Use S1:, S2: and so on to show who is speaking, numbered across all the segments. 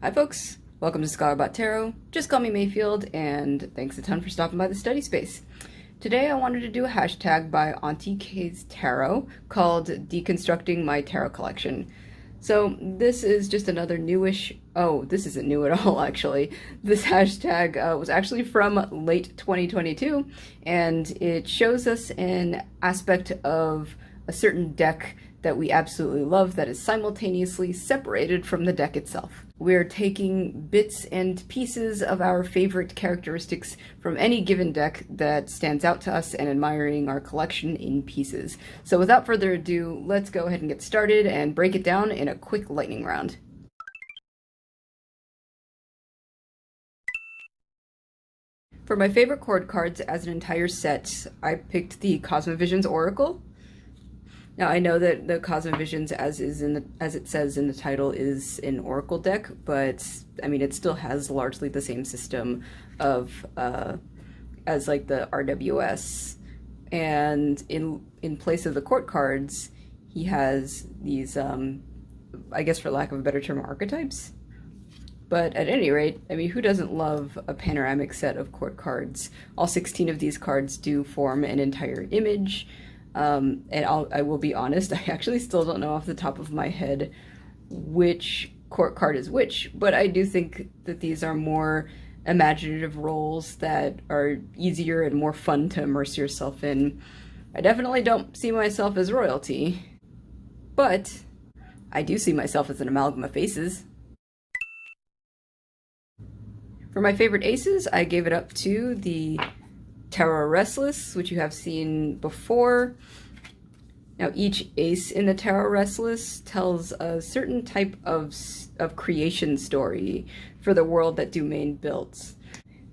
S1: Hi folks, welcome to Scholar Tarot. Just call me Mayfield, and thanks a ton for stopping by the study space. Today I wanted to do a hashtag by Auntie K's Tarot called Deconstructing My Tarot Collection. So this is just another newish, this isn't new at all actually. This hashtag was actually from late 2022, and it shows us an aspect of a certain deck that we absolutely love that is simultaneously separated from the deck itself. We're taking bits and pieces of our favorite characteristics from any given deck that stands out to us and admiring our collection in pieces. So without further ado, let's go ahead and get started and break it down in a quick lightning round. For my favorite chord cards as an entire set, I picked the Cosmovisions Oracle. Now I know that the Cosmovisions, as it says in the title, is an Oracle deck, but I mean it still has largely the same system of as like the RWS, and in place of the court cards, he has these I guess for lack of a better term, archetypes. But at any rate, I mean, who doesn't love a panoramic set of court cards? All 16 of these cards do form an entire image. And I will be honest, I actually still don't know off the top of my head which court card is which, but I do think that these are more imaginative roles that are easier and more fun to immerse yourself in. I definitely don't see myself as royalty, but I do see myself as an amalgam of faces. For my favorite aces, I gave it up to the Tarot Restless, which you have seen before. Now each ace in the Tarot Restless tells a certain type of creation story for the world that Domain built.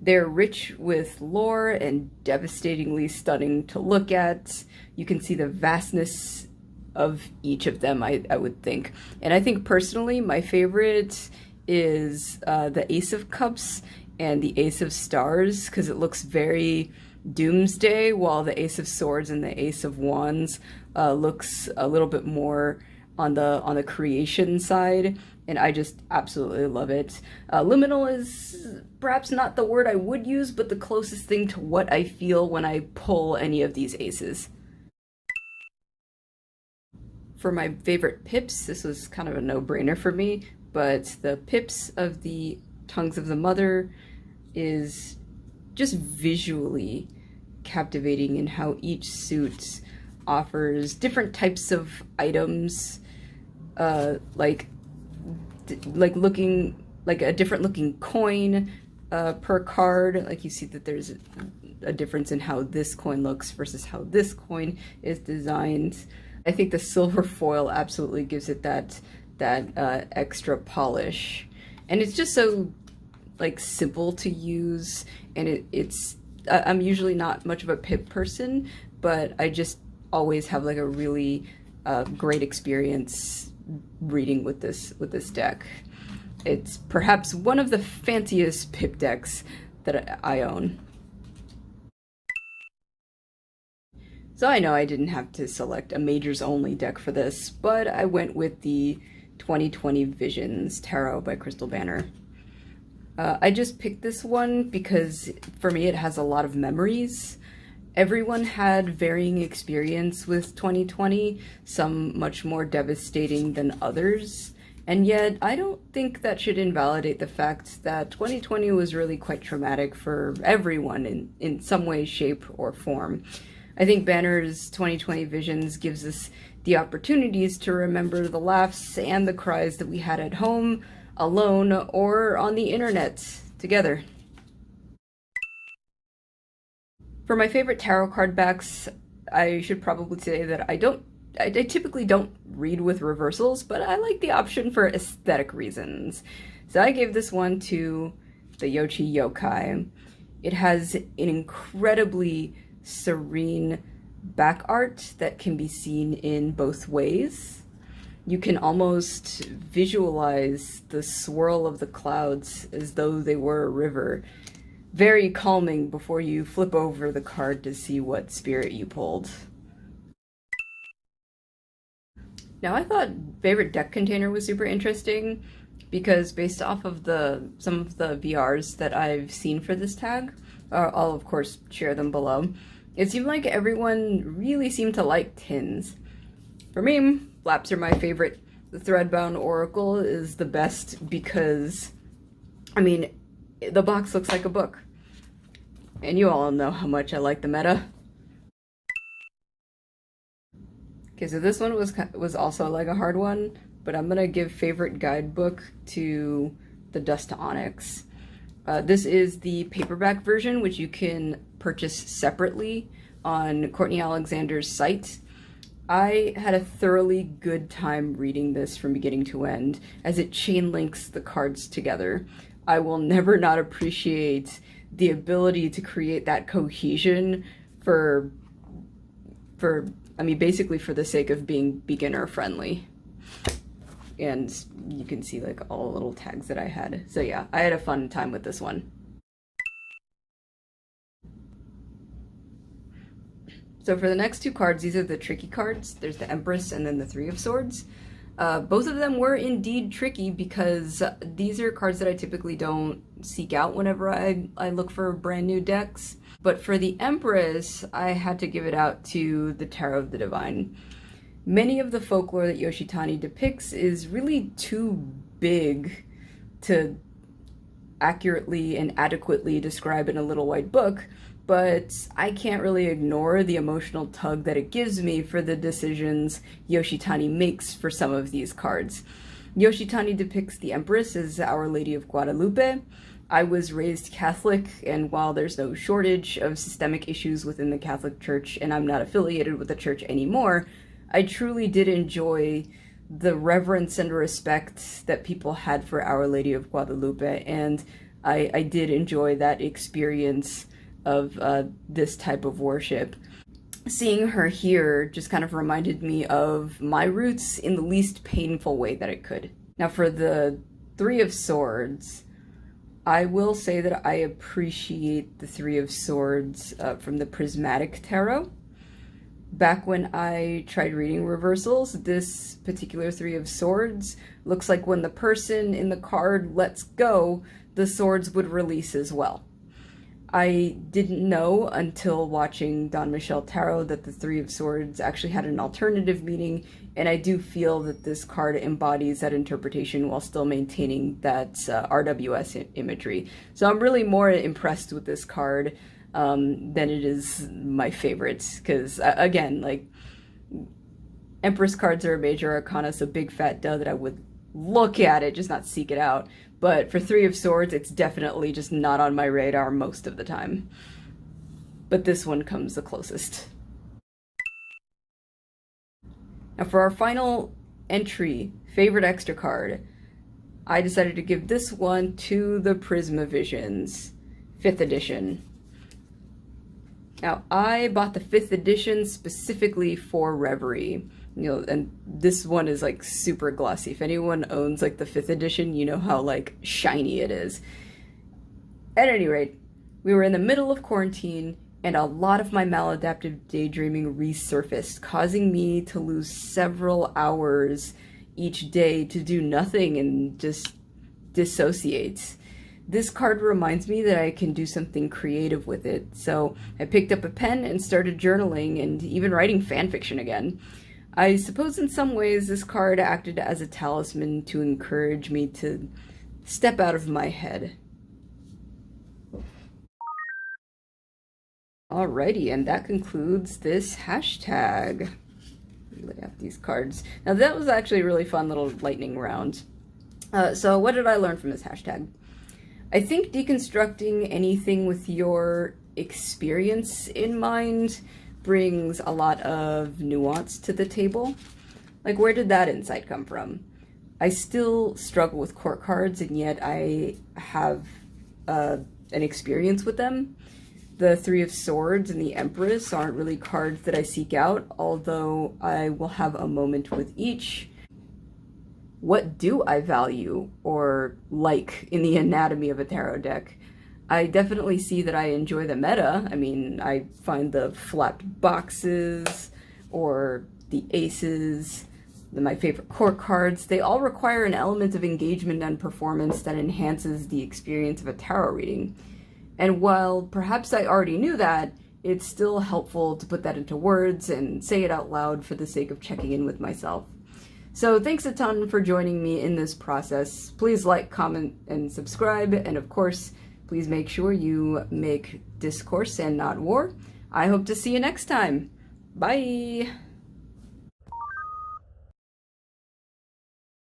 S1: They're rich with lore and devastatingly stunning to look at. You can see the vastness of each of them, I would think. And I think personally my favorite is the Ace of Cups and the Ace of Stars, because it looks very doomsday, while the Ace of Swords and the Ace of Wands looks a little bit more on the creation side, and I just absolutely love it. Liminal is perhaps not the word I would use, but the closest thing to what I feel when I pull any of these aces. For my favorite pips, this was kind of a no-brainer for me, but the pips of the Tongues of the Mother is just visually captivating in how each suit offers different types of items, like looking like a different looking coin per card. Like you see that there's a difference in how this coin looks versus how this coin is designed. I think the silver foil absolutely gives it that extra polish, and it's just so like simple to use, and it's I'm usually not much of a pip person, but I just always have like a really great experience reading with this deck. It's perhaps one of the fanciest pip decks that I own. So I know I didn't have to select a majors only deck for this, but I went with the 2020 Visions Tarot by Crystal Banner. I just picked this one because for me it has a lot of memories. Everyone had varying experience with 2020, some much more devastating than others, and yet I don't think that should invalidate the fact that 2020 was really quite traumatic for everyone in some way, shape, or form. I think Banner's 2020 Visions gives us the opportunities to remember the laughs and the cries that we had at home, alone, or on the internet together. For my favorite tarot card backs, I should probably say that I typically don't read with reversals, but I like the option for aesthetic reasons. So I gave this one to the Yochi Yokai. It has an incredibly serene back art that can be seen in both ways. You can almost visualize the swirl of the clouds as though they were a river. Very calming before you flip over the card to see what spirit you pulled. Now I thought favorite deck container was super interesting. because based off of some of the VRs that I've seen for this tag, I'll of course share them below, it seemed like everyone really seemed to like tins. For me, flaps are my favorite. The Threadbound Oracle is the best because, I mean, the box looks like a book. And you all know how much I like the meta. Okay, so this one was also like a hard one, but I'm gonna give favorite guidebook to the Dust to Onyx. This is the paperback version, which you can purchase separately on Courtney Alexander's site. I had a thoroughly good time reading this from beginning to end, as it chain links the cards together. I will never not appreciate the ability to create that cohesion for I mean, basically for the sake of being beginner friendly. And you can see like all the little tags that I had. So yeah, I had a fun time with this one. So for the next two cards, these are the tricky cards. There's the Empress and then the Three of Swords. Both of them were indeed tricky because these are cards that I typically don't seek out whenever I look for brand new decks. But for the Empress, I had to give it out to the Tarot of the Divine. Many of the folklore that Yoshitani depicts is really too big to accurately and adequately describe in a little white book, but I can't really ignore the emotional tug that it gives me for the decisions Yoshitani makes for some of these cards. Yoshitani depicts the Empress as Our Lady of Guadalupe. I was raised Catholic, and while there's no shortage of systemic issues within the Catholic Church, and I'm not affiliated with the church anymore, I truly did enjoy the reverence and respect that people had for Our Lady of Guadalupe, and I did enjoy that experience of this type of worship. Seeing her here just kind of reminded me of my roots in the least painful way that it could. Now for the Three of Swords, I will say that I appreciate the Three of Swords from the Prismatic Tarot. Back when I tried reading reversals, this particular Three of Swords looks like when the person in the card lets go, the swords would release as well. I didn't know until watching Don Michel Tarot that the Three of Swords actually had an alternative meaning, and I do feel that this card embodies that interpretation while still maintaining that RWS imagery. So I'm really more impressed with this card than it is my favorites, because again, like, Empress cards are a major arcana, so big fat duh that I would look at it, just not seek it out. But for Three of Swords, it's definitely just not on my radar most of the time. But this one comes the closest. Now for our final entry, favorite extra card, I decided to give this one to the Prismavisions, 5th edition. Now I bought the 5th edition specifically for Reverie. You know, and this one is like super glossy. If anyone owns like the 5th edition, you know how like shiny it is. At any rate, we were in the middle of quarantine and a lot of my maladaptive daydreaming resurfaced, causing me to lose several hours each day to do nothing and just dissociate. This card reminds me that I can do something creative with it, so I picked up a pen and started journaling and even writing fanfiction again. I suppose in some ways this card acted as a talisman to encourage me to step out of my head. Alrighty, and that concludes this hashtag. Lay out these cards. Now that was actually a really fun little lightning round. So what did I learn from this hashtag? I think deconstructing anything with your experience in mind brings a lot of nuance to the table. Like, where did that insight come from? I still struggle with court cards, and yet I have an experience with them. The Three of Swords and the Empress aren't really cards that I seek out, although I will have a moment with each. What do I value or like in the anatomy of a tarot deck? I definitely see that I enjoy the meta. I mean, I find the flapped boxes or the aces my favorite core cards, they all require an element of engagement and performance that enhances the experience of a tarot reading. And while perhaps I already knew that, it's still helpful to put that into words and say it out loud for the sake of checking in with myself. So thanks a ton for joining me in this process. Please like, comment, and subscribe. And of course, please make sure you make discourse and not war. I hope to see you next time. Bye!